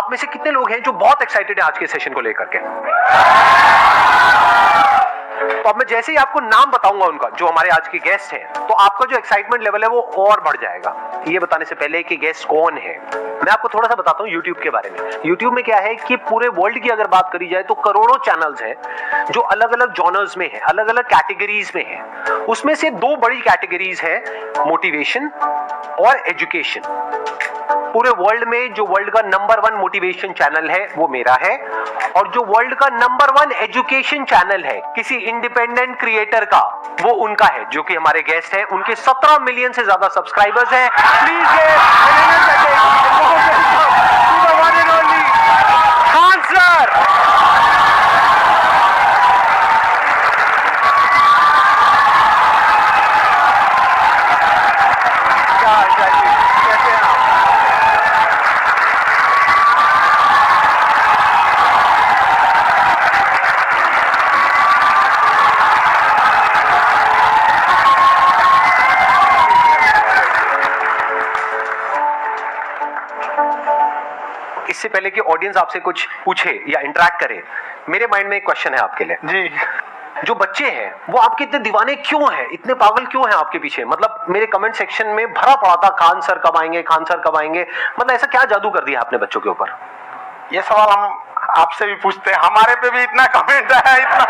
आप में से कितने लोग हैं जो बहुत एक्साइटेड है आज के सेशन को लेकर के? तो अब मैं जैसे ही आपको नाम बताऊंगा उनका, जो हमारे आज के गेस्ट हैं, तो आपका जो एक्साइटमेंट लेवल है वो और बढ़ जाएगा। ये बताने से पहले कि गेस्ट कौन है, मैं आपको थोड़ा सा बताता हूँ YouTube के बारे में। YouTube में क्या है कि पूरे वर्ल्ड की अगर बात करी जाए तो करोड़ों चैनल्स हैं जो अलग अलग जॉनर्स में हैं, अलग अलग कैटेगरीज में हैं। उसमें से दो बड़ी कैटेगरीज है, मोटिवेशन और एजुकेशन। पूरे वर्ल्ड में जो वर्ल्ड का नंबर 1 मोटिवेशन चैनल है वो मेरा है, और जो वर्ल्ड का नंबर 1 एजुकेशन चैनल है किसी इंडिपेंडेंट क्रिएटर का, वो उनका है, जो कि हमारे गेस्ट हैं। उनके 17 मिलियन से ज्यादा सब्सक्राइबर्स हैं। Please Khan sir. इससे पहले कि ऑडियंस आपसे कुछ पूछे या इंटरेक्ट करे, मेरे माइंड में एक क्वेश्चन है आपके लिए जी। जो बच्चे हैं वो आपके इतने दीवाने क्यों हैं, इतने पागल क्यों हैं आपके पीछे? मतलब मेरे कमेंट सेक्शन में भरा पड़ा था, खान सर कब आएंगे, खान सर कब आएंगे। मतलब ऐसा क्या जादू कर दिया आपने बच्चों के ऊपर? ये सवाल हम आपसे भी पूछते हैं, हमारे पे भी इतना कमेंट है, इतना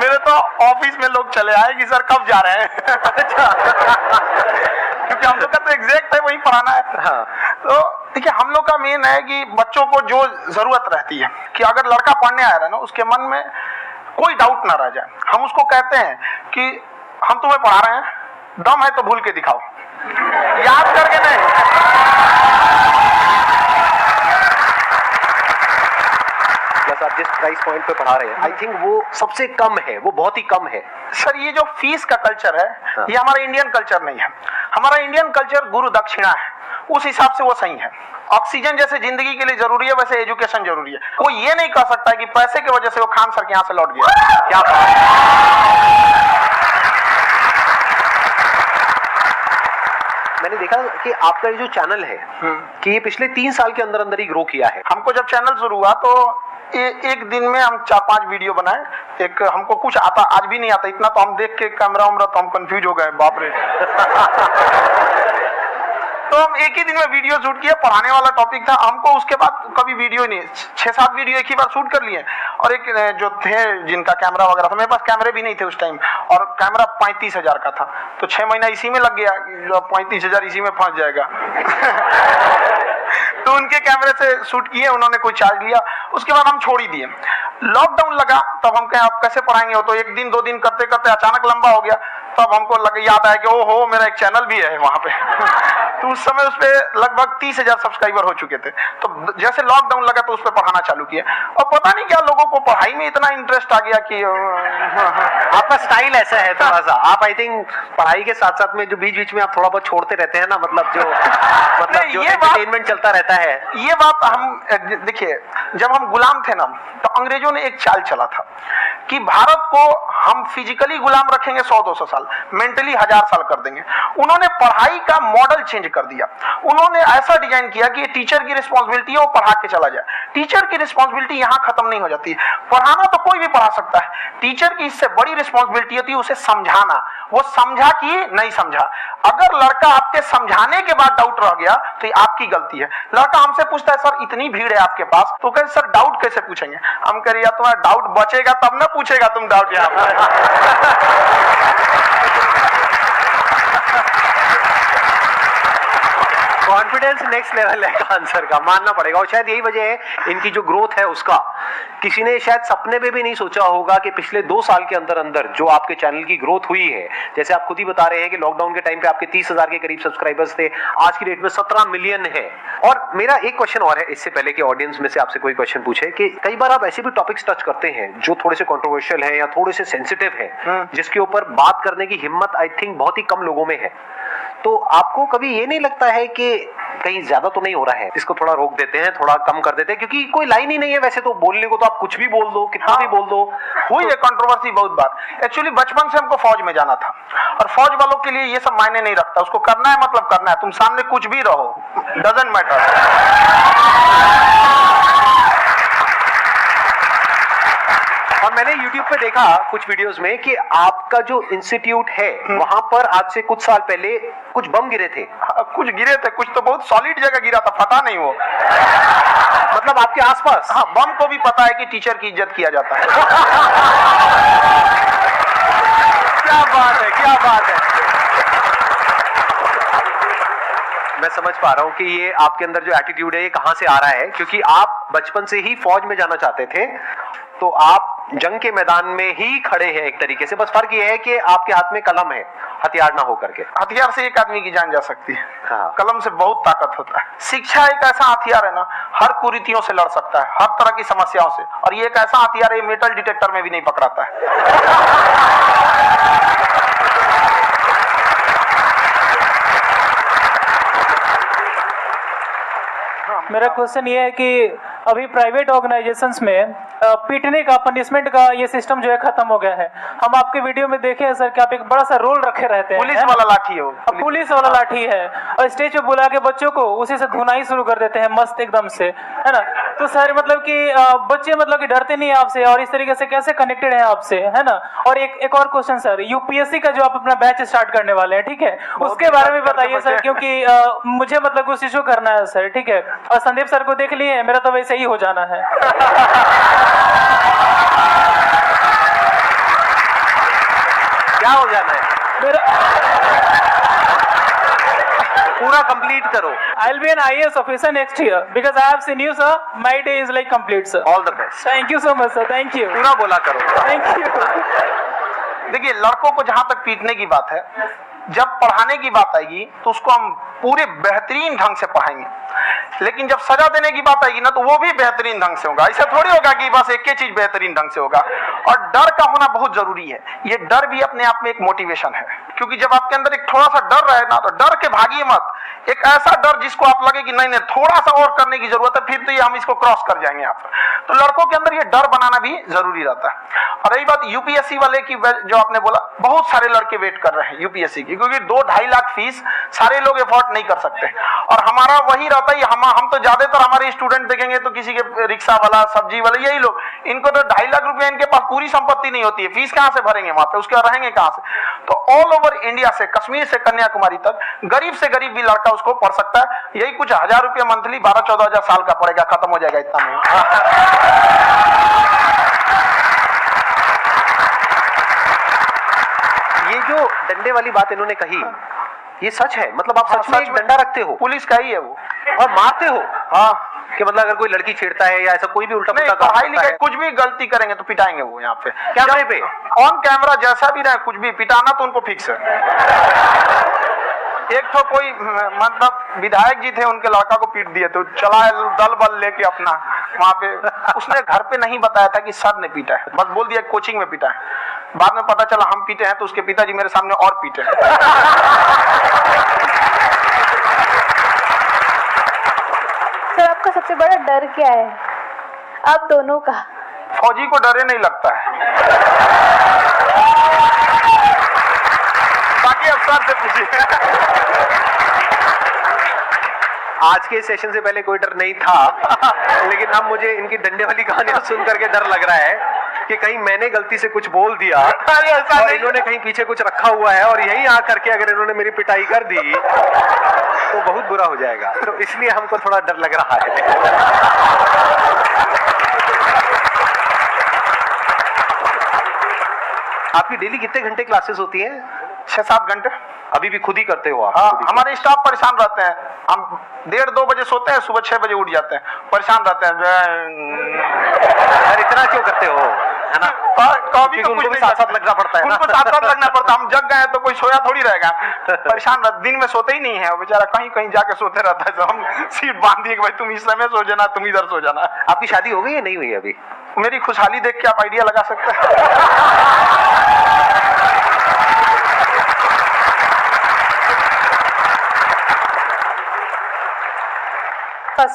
मेरे तो ऑफिस में लोग चले आए कि सर कब जा रहे हैं। अच्छा। क्योंकि हम लोग का तो एग्जैक्ट है वही पढ़ाना है। हाँ। तो देखिए, हम लोग का मेन है कि बच्चों को जो जरूरत रहती है कि अगर लड़का पढ़ने आया है ना, उसके मन में कोई डाउट ना रह जाए। हम उसको कहते हैं कि हम तुम्हें पढ़ा रहे हैं, दम है तो भूल के दिखाओ, याद करके नहीं। आप जिस प्राइस पॉइंट पे पढ़ा रहे हैं, आई थिंक वो सबसे कम है, वो बहुत ही कम है। सर, ये जो फीस का कल्चर है, हाँ। ये हमारा इंडियन कल्चर नहीं है। हमारा इंडियन कल्चर गुरु दक्षिणा है, उस हिसाब से वो सही है। ऑक्सीजन जैसे जिंदगी के लिए जरूरी है, वैसे एजुकेशन जरूरी है। कोई ये नहीं कह सकता कि पैसे की वजह से वो खान सर के यहाँ से लौट गया। क्या मैंने देखा कि आपका ये जो चैनल है कि ये पिछले 3 साल के अंदर अंदर ही ग्रो किया है। हमको जब चैनल शुरू हुआ तो एक दिन में हम 4-5 वीडियो बनाए। एक हमको कुछ आता, आज भी नहीं आता इतना, तो हम देख के कैमरा उमरा तो हम कंफ्यूज हो गए, बाप रे। तो हम एक ही दिन में वीडियो शूट किया, पढ़ाने वाला टॉपिक था हमको। उसके बाद कभी वीडियो नहीं, 6-7 वीडियो एक ही बार शूट कर लिए। और एक जो थे जिनका कैमरा वगैरह था, मेरे पास कैमरे भी नहीं थे उस टाइम, और कैमरा 35,000 का था, तो 6 महीना इसी में लग गया। 35,000 इसी में फंस जाएगा। तो उनके कैमरे से शूट किए, उन्होंने कोई चार्ज लिया, उसके बाद हम छोड़ ही दिए। लॉकडाउन लगा, तब हम कहे आप कैसे पढ़ाएंगे, हो तो 1 दिन 2 दिन करते करते अचानक लंबा हो गया। तब हमको याद आया कि ओहो, मेरा एक चैनल भी है वहां पे। तो उस समय उस पे लगभग 30,000 सब्सक्राइबर हो चुके थे। तो जैसे लॉकडाउन लगा तो उस पे पढ़ाना चालू किया, और पता नहीं क्या लोगों को पढ़ाई में इतना इंटरेस्ट आ गया कि आपका स्टाइल ऐसा है थोड़ा सा। आप आई थिंक पढ़ाई के साथ साथ में जो बीच बीच में आप थोड़ा बहुत छोड़ते रहते हैं ना, मतलब जो एंटरटेनमेंट चलता रहता है। ये बात हम देखिए, जब हम गुलाम थे ना, तो अंग्रेजों ने एक चाल चला था कि भारत को हम फिजिकली गुलाम रखेंगे 100-200 साल, मेंटली 1000 साल कर देंगे। उन्होंने पढ़ाई का मॉडल चेंज कर दिया। उन्होंने ऐसा डिजाइन किया कि टीचर की रिस्पॉन्सिबिलिटी है वो पढ़ा के चला जाए। टीचर की रिस्पॉन्सिबिलिटी यहाँ खत्म नहीं हो जाती। पढ़ाना तो कोई भी पढ़ा सकता है, टीचर की इससे बड़ी रिस्पॉन्सिबिलिटी होती है उसे समझाना। वो समझा कि नहीं समझा। अगर लड़का आपके समझाने के बाद डाउट रह गया तो ये आपकी गलती है। लड़का हमसे पूछता है सर इतनी भीड़ है आपके पास, तो कहे सर डाउट कैसे पूछेंगे? हम कह रहे यार तुम्हारा डाउट बचेगा तब ना पूछेगा तुम डाउट यहाँ पर। कॉन्फिडेंस नेक्स्ट लेवल है आंसर का, मानना पड़ेगा। और शायद यही वजह है इनकी जो ग्रोथ है उसका। किसी ने शायद सपने में भी नहीं सोचा होगा कि पिछले 2 साल के अंदर अंदर जो आपके चैनल की ग्रोथ हुई है, जैसे आप खुद ही बता रहे हैं कि लॉकडाउन के टाइम पे आपके 30,000 के करीब सब्सक्राइबर्स थे, आज की डेट में 17 मिलियन है। और मेरा एक क्वेश्चन और है, इससे पहले कि ऑडियंस में से आपसे कोई क्वेश्चन पूछे, कि कई बार आप ऐसे भी टॉपिक्स टच करते हैं जो थोड़े से कंट्रोवर्शियल है या थोड़े से सेंसिटिव है, जिसके ऊपर बात करने की हिम्मत आई थिंक बहुत ही कम लोगों में है। तो आपको कभी ये नहीं लगता है कि कहीं ज्यादा तो नहीं हो रहा है, इसको थोड़ा रोक देते हैं, थोड़ा कम कर देते हैं, क्योंकि कोई लाइन ही नहीं है वैसे तो बोलने को, तो आप कुछ भी बोल दो, कितना भी बोल दो। हुई है कंट्रोवर्सी बहुत बार। एक्चुअली बचपन से हमको फौज में जाना था, और फौज वालों के लिए ये सब मायने नहीं रखता, उसको करना है मतलब करना है, तुम सामने कुछ भी रहो, डजंट मैटर। और मैंने YouTube पे देखा कुछ वीडियोस में कि आपका जो इंस्टीट्यूट है वहां पर आज से कुछ साल पहले कुछ बम गिरे थे। कुछ गिरे थे, कुछ तो बहुत सॉलिड जगह गिरा था, फटा नहीं वो। मतलब आपके आसपास? हाँ, बम को भी पता है कि टीचर की इज्जत किया जाता है। क्या बात है, क्या बात है। मैं समझ पा रहा हूँ कि ये आपके अंदर जो एटीट्यूड है ये कहां से आ रहा है, क्योंकि आप बचपन से ही फौज में जाना चाहते थे, तो आप जंग के मैदान में ही खड़े हैं एक तरीके से। बस फर्क ये है कि आपके हाथ में कलम है, हथियार ना हो करके। हथियार से एक आदमी की जान जा सकती है, हाँ। कलम से बहुत ताकत होता है। शिक्षा एक ऐसा हथियार है ना, हर कुरीतियों से लड़ सकता है, हर तरह की समस्याओं से, और ये एक ऐसा हथियार है, मेटल डिटेक्टर में भी नहीं पकड़ाता है। मेरा क्वेश्चन ये है कि अभी प्राइवेट ऑर्गेनाइजेशंस में पीटने का, पनिशमेंट का ये सिस्टम जो है खत्म हो गया है। हम आपके वीडियो में देखे हैं सर कि आप एक बड़ा सा रोल रखे रहते हैं, पुलिस वाला लाठी है वो, पुलिस वाला लाठी है, और स्टेज पे बुला के बच्चों को उसी से धुनाई शुरू कर देते हैं मस्त एकदम से, है ना। तो सर मतलब कि बच्चे मतलब कि डरते नहीं है आपसे, और इस तरीके से कैसे कनेक्टेड है आपसे, है ना। और एक और क्वेश्चन सर, यूपीएससी का जो आप अपना बैच स्टार्ट करने वाले हैं, ठीक है, उसके बारे में बताइए सर, क्योंकि मुझे मतलब कुछ इशू करना है सर, ठीक है। और संदीप सर को देख लिए, मेरा तो वैसे ही हो जाना है। क्या हो जाना है? मेरा पूरा कंप्लीट करो। I'll be an IAS officer next year because I have seen you, sir. My day is like complete, sir. All the best. Thank you so much, sir. Thank you. पूरा बोला करो। Thank you. देखिए, लड़कों को जहां तक पीटने की बात है, जब पढ़ाने की बात आएगी तो उसको हम पूरे बेहतरीन ढंग से पढ़ाएंगे, लेकिन जब सजा देने की बात आएगी ना, तो वो भी बेहतरीन ढंग से होगा। ऐसा थोड़ी होगा कि बस एक ही चीज बेहतरीन ढंग से होगा। और डर का होना बहुत जरूरी है। ये डर भी अपने आप में एक मोटिवेशन है, क्योंकि जब आपके अंदर एक थोड़ा सा डर रहे ना, तो डर के भागिए मत। एक ऐसा डर जिसको आप लगे कि नहीं नहीं थोड़ा सा और करने की जरूरत है, फिर तो ये हम इसको क्रॉस कर जाएंगे आप। तो लड़कों के अंदर ये डर बनाना भी जरूरी रहता है। और रही बात यूपीएससी वाले की, जो आपने बोला, बहुत सारे लड़के वेट कर रहे हैं यूपीएससी की, क्योंकि 2-2.5 लाख फीस सारे लोग एफोर्ड नहीं कर सकते। और हमारा वही रहता है, हम तो ज्यादातर हमारे स्टूडेंट देखेंगे तो किसी के रिक्शा वाला, सब्जी वाला, यही लोग, इनको तो 2.5 लाख रुपया, इनके पास पूरी संपत्ति नहीं होती है, फीस कहां से भरेंगे वहां पे, उसके बाद रहेंगे कहां से। तो ऑल ओवर इंडिया से, कश्मीर से कन्याकुमारी तक, गरीब से गरीब भी लड़का उसको पढ़ सकता है। यही कुछ 1000 रुपया मंथली, 12-14 हजार साल का पड़ेगा, खत्म हो जाएगा इतना में। ये जो डंडे वाली बात इन्होंने कही, ये सच है? मतलब आप सच में एक डंडा रखते हो? पुलिस का ही है वो। और मारते हो? हाँ, कि मतलब अगर कोई लड़की छेड़ता है या ऐसा कोई भी उल्टा पुल्टा काम पढ़ाई करता लिखाई है, कुछ भी गलती करेंगे तो पिटाएंगे वो यहाँ पे, कैमरे पे, ऑन कैमरा, जैसा भी रहे, कुछ भी पिटाना तो उनको फिक्स है। एक तो कोई मतलब विधायक जी थे, उनके लड़का को पीट दिए, तो चला दल बल लेके अपना वहां पे। उसने घर पे नहीं बताया था कि सर ने पीटा है, बस बोल दिया कोचिंग में पीटा है। बाद में पता चला हम पीटे हैं, तो उसके पिताजी मेरे सामने और पीटे। सर, आपका सबसे बड़ा डर क्या है, आप दोनों का? फौजी को डरे नहीं लगता है, बाकी अफसर से पूछिए। आज के सेशन से पहले कोई डर नहीं था, लेकिन अब मुझे इनकी डंडे वाली कहानियां सुन करके डर लग रहा है कि कहीं मैंने गलती से कुछ बोल दिया और इन्होंने कहीं पीछे कुछ रखा हुआ है, और यहीं आ करके अगर इन्होंने मेरी पिटाई कर दी तो बहुत बुरा हो जाएगा। तो इसलिए हमको थोड़ा डर लग रहा है। आपकी डेली कितने घंटे क्लासेस होती हैं? 6-7 घंटे। अभी भी खुद ही करते हो आप? हाँ, हमारे स्टाफ परेशान रहते हैं। हम 1:30-2 बजे सोते हैं, सुबह 6 बजे उठ जाते हैं, परेशान रहते हैं। यार इतना क्यों करते हो, है ना? कभी उनको भी साथ साथ लगना पड़ता है ना? उनको साथ साथ लगना पड़ता है। हम जग गए तो कोई सोया थोड़ी रहेगा, परेशान दिन में सोते ही नहीं है, बेचारा कहीं कहीं जाके सोते रहता है। तो हम सीट बांध दिए कि भाई तुम इस समय सो जाना, तुम इधर सो जाना। आपकी शादी हो गई या नहीं हुई अभी? मेरी खुशहाली देख के आप आइडिया लगा सकते हैं।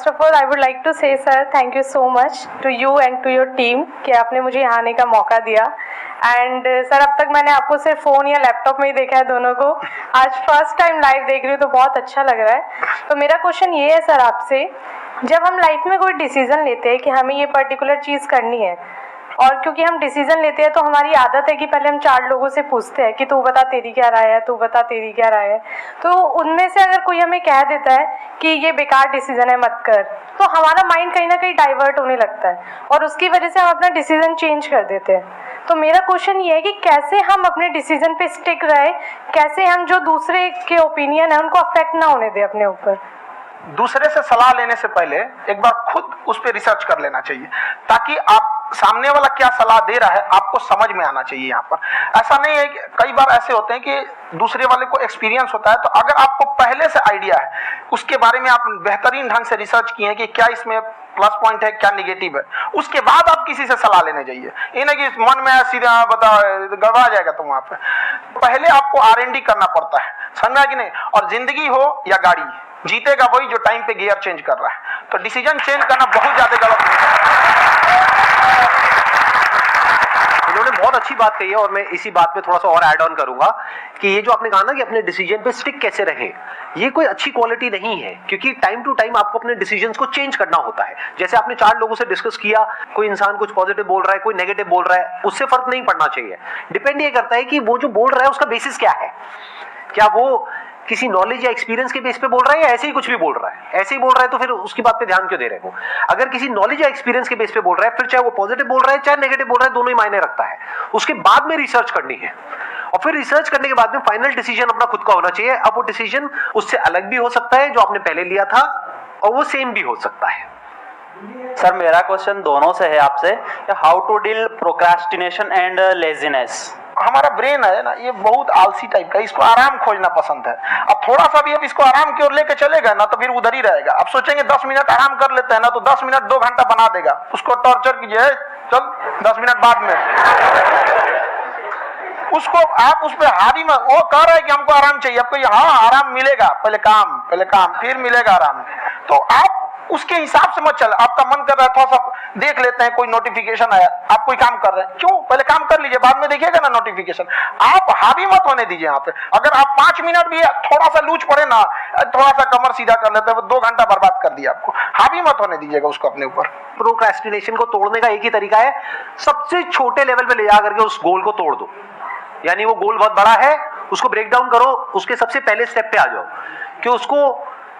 First of all I would like to say sir thank you so much to you and to your team कि आपने मुझे यहाँ आने का मौका दिया। एंड सर अब तक मैंने आपको सिर्फ फ़ोन या लैपटॉप में ही देखा है दोनों को, आज फर्स्ट टाइम लाइव देख रही हूँ तो बहुत अच्छा लग रहा है। तो मेरा क्वेश्चन ये है सर आपसे, जब हम लाइफ में कोई डिसीज़न लेते हैं कि हमें ये पर्टिकुलर चीज़ करनी है, और क्योंकि हम डिसीजन लेते हैं तो हमारी आदत है कि पहले हम 4 लोगों से पूछते हैं कि तू बता तेरी क्या राय है, तू बता तेरी क्या राय है। तो उनमें से अगर कोई हमें कह देता है कि ये बेकार डिसीजन है मत कर, तो हमारा माइंड कहीं ना कहीं डाइवर्ट होने लगता है और उसकी वजह से हम अपना डिसीजन चेंज कर देते हैं। तो मेरा क्वेश्चन ये है कि कैसे हम अपने डिसीजन पे स्टिक रहे, कैसे हम जो दूसरे के ओपिनियन है उनको अफेक्ट ना होने दें अपने ऊपर। दूसरे से सलाह लेने से पहले एक बार खुद उस पर रिसर्च कर लेना चाहिए, ताकि आप सामने वाला क्या सलाह दे रहा है आपको समझ में आना चाहिए। यहाँ पर ऐसा नहीं है कि कई बार ऐसे होते हैं कि दूसरे वाले को एक्सपीरियंस होता है, तो अगर आपको पहले से आइडिया है, उसके बारे में आप बेहतरीन ढंग से रिसर्च किए कि क्या इसमें प्लस पॉइंट है क्या निगेटिव है, उसके बाद आप किसी से सलाह लेने जाइए। ये नहीं कि मन में सीधा बता गड़बड़ा जाएगा। तो वहां पे पहले आपको R&D करना पड़ता है, समझा कि नहीं। और जिंदगी हो या गाड़ी, जीतेगा वही जो टाइम पे गियर चेंज कर रहा है। तो डिसीजन चेंज करना बहुत ज्यादा गलत है। इन्होंने बहुत अच्छी बात कही है और मैं इसी बात पे थोड़ा सा और ऐड ऑन करूंगा कि ये जो आपने कहा ना कि अपने डिसीजन पे स्टिक कैसे रहें, ये कोई अच्छी क्वालिटी नहीं है, क्योंकि टाइम टू टाइम आपको अपने डिसीजंस को चेंज करना होता है। जैसे आपने 4 लोगों से डिस्कस किया, कोई इंसान कुछ पॉजिटिव बोल रहा है, कोई नेगेटिव बोल रहा है, उससे फर्क नहीं पड़ना चाहिए। डिपेंड ये करता है कि वो जो बोल रहा है उसका बेसिस क्या है, क्या वो किसी नॉलेज या एक्सपीरियंस के बेस पे बोल रहा है या ऐसे ही कुछ भी बोल रहा है। ऐसे ही बोल रहा है तो फिर उसकी बात पे ध्यान क्यों दे रहे हो। अगर किसी नॉलेज या एक्सपीरियंस के बेस पे बोल रहा है, फिर चाहे वो पॉजिटिव बोल रहा है चाहे नेगेटिव बोल रहा है, दोनों ही मायने रखता है। उसके बाद में रिसर्च करनी है और फिर रिसर्च करने के बाद में फाइनल डिसीजन अपना खुद का होना चाहिए। अब वो डिसीजन उससे अलग भी हो सकता है जो आपने पहले लिया था, और वो सेम भी हो सकता है। सर मेरा क्वेश्चन दोनों से है आपसे, how to deal procrastination and laziness. हमारा ब्रेन है ना, ये बहुत आलसी टाइप का, इसको आराम खोजना पसंद है। अब थोड़ा सा भी अब इसको आराम की ओर लेके चलेगा ना तो फिर उधर ही रहेगा। अब सोचेंगे 10 मिनट आराम कर लेते हैं ना, तो 10 मिनट 2 घंटा बना देगा। उसको टॉर्चर कीजिए, चल 10 मिनट बाद में। उसको आप उस पर हावी में, वो कह रहा है कि हमको आराम चाहिए, आपको हाँ आराम मिलेगा, पहले काम फिर मिलेगा आराम। तो आप उसके हिसाब से मत चल। आपका मन कर रहा है थोड़ा सा देख लेते हैं, कोई नोटिफिकेशन आया, आप कोई काम कर रहे हैं, क्यों पहले काम कर लीजिए, बाद में देखिएगा ना नोटिफिकेशन। आप हावी मत होने दीजिए यहाँ पे। अगर आप 5 मिनट भी थोड़ा सा लूज पड़े ना, थोड़ा सा कमर सीधा कर लेते हैं, 2 घंटा बर्बाद कर दिया आपको। हावी मत होने दीजिएगा उसको अपने ऊपर। प्रोक्रेस्टिनेशन को तोड़ने का एक ही तरीका है, सबसे छोटे लेवल पे ले जा करके उस गोल को तोड़ दो। यानी वो गोल बहुत बड़ा है, उसको ब्रेक डाउन करो, उसके सबसे पहले स्टेप पे आ जाओ कि उसको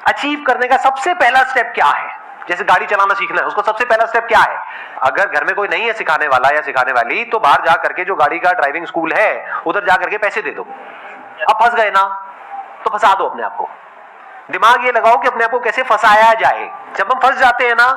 अचीव करने का सबसे पहला स्टेप क्या है। जैसे गाड़ी चलाना सीखना है, उसको सबसे पहला स्टेप क्या है। अगर घर में कोई नहीं है सिखाने वाला या सिखाने वाली, तो बाहर जा करके जो गाड़ी का ड्राइविंग स्कूल है उधर जा करके पैसे दे दो। अब फंस गए ना तो फंसा दो अपने आप को। दिमाग ये लगाओ कि अपने आप को कैसे फंसाया जाए। जब हम फंस जाते हैं ना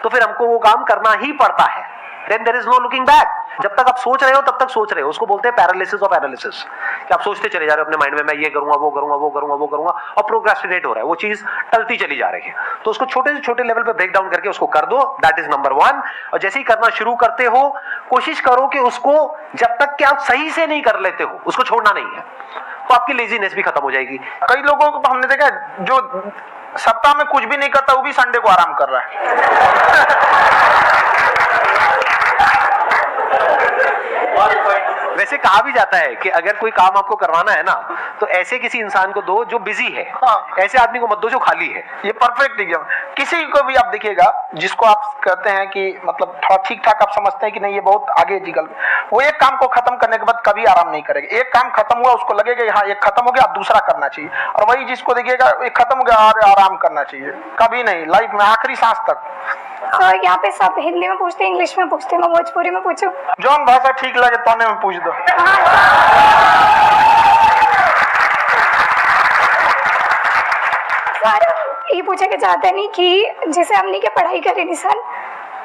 तो फिर हमको वो काम करना ही पड़ता है। Then there is no looking back। जब तक आप सोच रहे हो तब तक सोच रहे हो, उसको बोलते हैं पैरालिसिस ऑफ एनालिसिस, कि आप सोचते चले जा रहे हो अपने माइंड में, मैं ये करूंगा वो करूंगा वो करूंगा वो करूंगा, और प्रोक्रेस्टिनेट हो रहा है, वो चीज टलती चली जा रही है। तो उसको छोटे से छोटे लेवल पे ब्रेक डाउन करके उसको कर दो, दैट इज नंबर 1। और जैसे ही करना शुरू करते हो, कोशिश करो कि उसको जब तक कि आप सही से नहीं कर लेते हो उसको छोड़ना नहीं है, तो आपकी लेजीनेस भी खत्म हो जाएगी। कई लोगों को हमने देखा जो सप्ताह में कुछ भी नहीं करता, वो भी संडे को आराम कर रहा है। वैसे कहा भी जाता है कि अगर कोई काम आपको करवाना है ना तो ऐसे किसी इंसान को दो जो बिजी है। हाँ। ऐसे आदमी को मत दो जो खाली है। ये परफेक्ट एग्जाम। किसी को भी आप देखिएगा जिसको आप कहते हैं कि मतलब थोड़ा ठीक ठाक आप समझते हैं कि नहीं ये बहुत आगे निकल, वो एक काम को खत्म करने के बाद कभी आराम नहीं करेगा। एक काम खत्म हुआ उसको लगेगा हाँ एक खत्म हो गया, अब दूसरा करना चाहिए। और वही जिसको देखिएगा एक खत्म हो गया और आराम करना चाहिए, कभी नहीं, लाइफ में आखिरी सांस तक। सर यहाँ पे सब हिंदी में पूछते हैं, इंग्लिश में पूछते हैं, मैं भोजपुरी में पूछूं? जौन भाषा ठीक लगे तौने में पूछ दो। सर ये पूछे के चाहते नहीं कि जैसे हमने के पढ़ाई करी नहीं सर,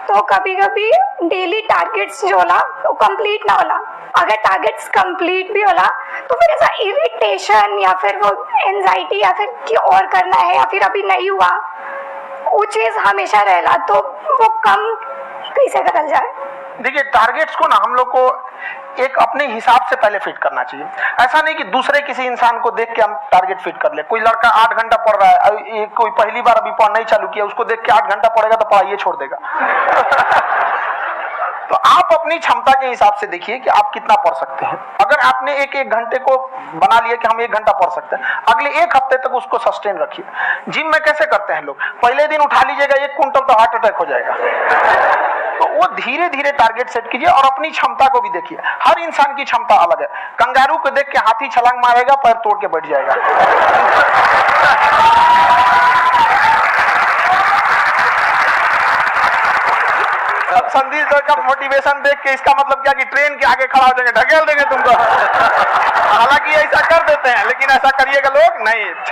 तो कभी कभी डेली टारगेट्स जो होला वो कंप्लीट ना होला। अगर टारगेट्स कंप्लीट भी होला तो फिर ऐसा इरिटेशन या फिर वो एंजाइटी या फिर कि और करना है या फिर अभी नहीं हुआ, वो चीज हमेशा रहेला। तो वो कम कैसे करल जाए? देखिए टारगेट्स को ना हम लोग को एक अपने हिसाब से पहले फिट करना चाहिए। ऐसा नहीं कि दूसरे किसी इंसान को देख के हम टारगेट फिट कर ले। कोई लड़का 8 घंटा पढ़ रहा है, कोई पहली बार अभी पढ़ना ही चालू किया, उसको देख के 8 घंटा पढ़ेगा तो पढ़ाई छोड़ देगा। तो आप अपनी क्षमता के हिसाब से देखिए कि आप कितना पढ़ सकते हैं। अगर आपने एक घंटे को बना लिया कि हम 1 घंटा पढ़ सकते हैं, अगले 1 हफ्ते तक उसको सस्टेन रखिए। जिम में कैसे करते हैं लोग, पहले दिन उठा लीजिएगा 1 क्विंटल तो हार्ट अटैक हो जाएगा। तो वो धीरे धीरे टारगेट सेट कीजिए और अपनी क्षमता को भी देखिए। हर इंसान की क्षमता अलग है। कंगारू को देख के हाथी छलांग मारेगा, पैर तोड़ के बैठ जाएगा। अब संदीप सर का मोटिवेशन देख के इसका मतलब क्या कि ट्रेन के आगे खड़ा हो जाएंगे, ढकेल देंगे तुमको। हालांकि ऐसा कर देते हैं, लेकिन ऐसा करिएगा लोग नहीं।